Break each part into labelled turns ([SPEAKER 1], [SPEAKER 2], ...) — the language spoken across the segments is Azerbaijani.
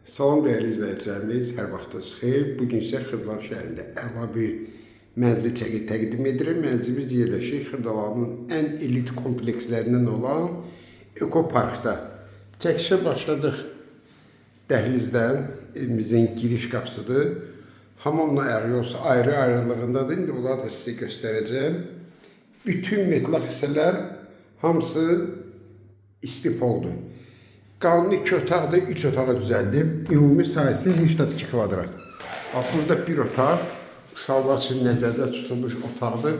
[SPEAKER 1] Salam değerli izləyicilərimiz, hər vaxtınız xeyir. Bugün isə Xırdalan şəhərində əla bir mənzil təqdim edirəm. Mənzilimiz yerləşir Xırdalanın ən elit komplekslərindən olan Ekoparkda. Çəkişə başladıq dəhlizdən, evimizin giriş qapısıdır. Hamamla əryolsa ayrı-ayrılığındadır. İndi onları da sizə göstərəcəm. Bütün metlaq hissələr hamısı istipoldur. Qanuni 2 otaqda 3 otağa düzəldib. Ümumi sayısı 82 kvadrat. Bax, burada bir otaq, uşaqlar üçün nəzərdə tutulmuş otaqdır.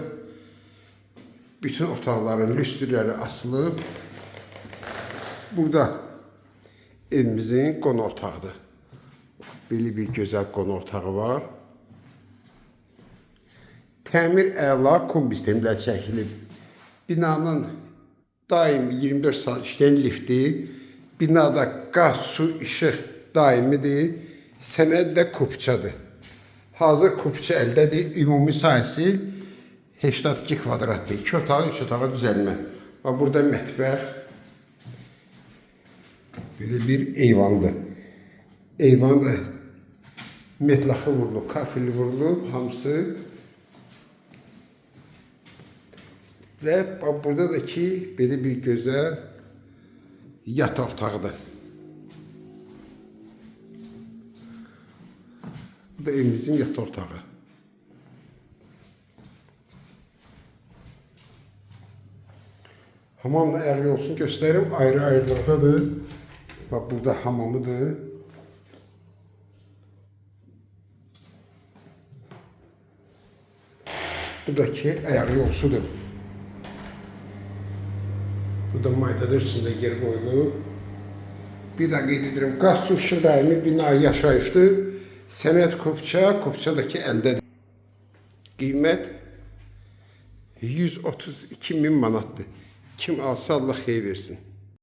[SPEAKER 1] Bütün otaqların lüstrləri asılıb. Burada evimizin qonaq otağıdır. Belə bir gözəl qonaq otağı var. Təmir əla kombi sistemlər çəkilib. Binanın daim 24 saat işləyən lifti, binada qaz, su, işıq daimidir. Sənəd də kupçadır. Hazır kupça əldədir. Ümumi sayısı 82 kvadratdır. 2 otağı, 3 otağa düzəlmə. Və burada mətbəx. Böyle bir eyvandır. Eyvan da metlaxı vurulub, kafeli vurulub, hamısı. Və burada da ki, belə bir gözəl yataq otağıdır. Bu da evimizin yataq otağı. Hamamla əgər olsun göstərim, ayrı-ayrılıqdadır. Bak, burada hamamıdır. Buradaki ayaq yolsudur. Burada maydadır üstündə yer qoyulub. Bir daha qeyd edirəm, qaz, su, işıq daimi bina yaşayışdır. Sənəd kupçadakı əldədir. Qiymət 132 min manatdır. Kim alsa Allah xeyir versin.